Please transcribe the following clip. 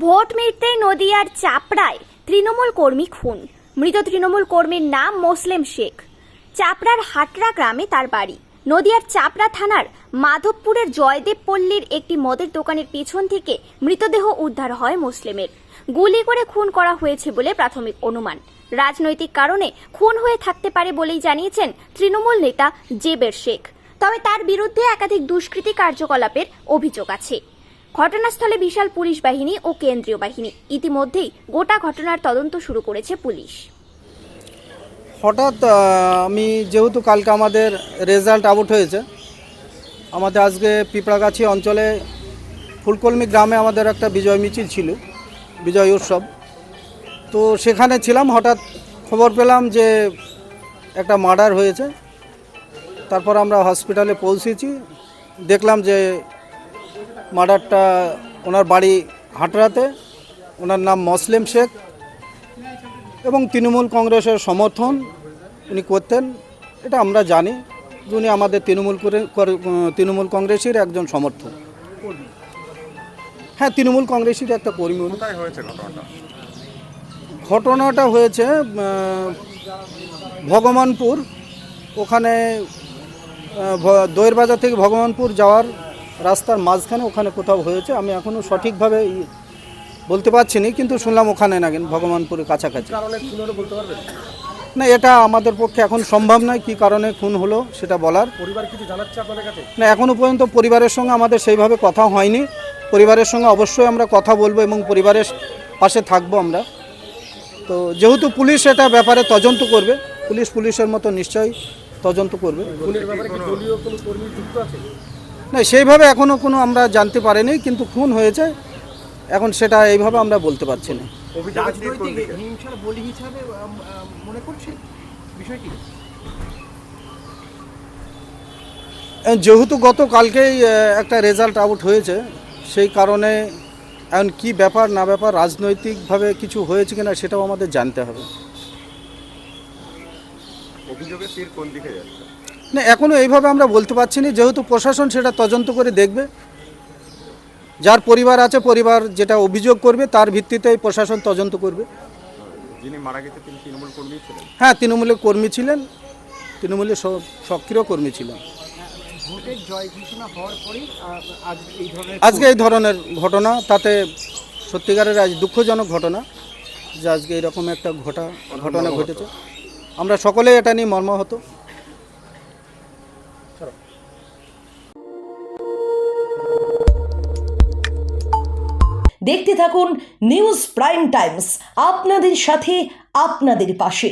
Vote মিটতেই নদিয়ার চাপড়ায় তৃণমূল কর্মী খুন। মৃত তৃণমূল কর্মীর নাম মোসলেম শেখ। চাপড়ার হাটরা গ্রামে তার বাড়ি। নদিয়ার চাপড়া থানার মাধবপুরের জয়দেব পল্লীর একটি মদের দোকানের পিছন থেকে মৃতদেহ উদ্ধার হয় মোসলেমের। গুলি করে খুন করা হয়েছে বলে প্রাথমিক অনুমান। রাজনৈতিক কারণে খুন হয়ে থাকতে পারে বলেই জানিয়েছেন তৃণমূল নেতা জেবের শেখ। তবে তার বিরুদ্ধে একাধিক দুষ্কৃতী কার্যকলাপের অভিযোগ আছে। ঘটনাস্থলে বিশাল পুলিশ বাহিনী ও কেন্দ্রীয় বাহিনী। ইতিমধ্যেই গোটা ঘটনার তদন্ত শুরু করেছে পুলিশ। হঠাৎ আমি যেহেতু কালকে আমাদের রেজাল্ট আউট হয়েছে, আমাদের আজকে পিঁপড়াগাছি অঞ্চলে ফুলকলমি গ্রামে আমাদের একটা বিজয় মিছিল ছিল, বিজয় উৎসব। তো সেখানে ছিলাম, হঠাৎ খবর পেলাম যে একটা মার্ডার হয়েছে। তারপর আমরা হসপিটালে পৌঁছেছি, দেখলাম যে মার্ডারটা ওনার বাড়ি হাটরাতে, ওনার নাম মোসলেম শেখ এবং তৃণমূল কংগ্রেসের সমর্থন উনি করতেন, এটা আমরা জানি। উনি আমাদের তৃণমূল কংগ্রেসের একজন সমর্থক। হ্যাঁ, তৃণমূল কংগ্রেসের একটা কর্মী। ঘটনাটা হয়েছে ভগবানপুর, ওখানে দইয়ের বাজার থেকে ভগবানপুর যাওয়ার রাস্তার মাঝখানে ওখানে কোথাও হয়েছে। আমি এখনও সঠিকভাবে বলতে পারছি না, কিন্তু শুনলাম ওখানে না, ভগবানপুরের কাছাকাছি। না, এটা আমাদের পক্ষে এখন সম্ভব নয় কী কারণে খুন হলো সেটা বলার। পরিবার কিছু জানাচ্ছে আপনাদের কাছে? না, এখনও পর্যন্ত পরিবারের সঙ্গে আমাদের সেইভাবে কথা হয়নি। পরিবারের সঙ্গে অবশ্যই আমরা কথা বলবো এবং পরিবারের পাশে থাকবো আমরা। তো যেহেতু পুলিশ এটা ব্যাপারে তদন্ত করবে, পুলিশের মতো নিশ্চয়ই তদন্ত করবে। খুনের ব্যাপারে কি দলীয় কোনো কর্মী যুক্ত আছে? না, সেইভাবে এখনও কোনো আমরা জানতে পারিনি, কিন্তু খুন হয়েছে, এখন সেটা এইভাবে আমরা বলতে পারছি না। রাজনৈতিক হিংসার বলি হিসাবে মনে করছেন বিষয়টি? যেহেতু গতকালকেই একটা রেজাল্ট আউট হয়েছে, সেই কারণে এখন কি ব্যাপার না ব্যাপার রাজনৈতিকভাবে কিছু হয়েছে কিনা সেটাও আমাদের জানতে হবে। অভিযোগের তীর কোন দিকে যাচ্ছে? না, এখনও এইভাবে আমরা বলতে পারছি না, যেহেতু প্রশাসন সেটা তদন্ত করে দেখবে। যার পরিবার আছে, পরিবার যেটা অভিযোগ করবে তার ভিত্তিতেই প্রশাসন তদন্ত করবে। যিনি মারা গেছে তিনি তৃণমূল কর্মী ছিলেন? হ্যাঁ, তৃণমূলের কর্মী ছিলেন, তৃণমূলের সক্রিয় কর্মী ছিলেন। ভোটের জয় ঘোষণা হওয়ার পরেই আজকে এই ধরনের ঘটনা, তাতে সত্যিকারের আজ দুঃখজনক ঘটনা যে আজকে এরকম একটা ঘটনা ঘটেছে। আমরা সকলেই এটা নিয়ে মর্মাহত। দেখতে থাকুন নিউজ প্রাইম টাইমস, আপনাদের সাথে, আপনাদের পাশে।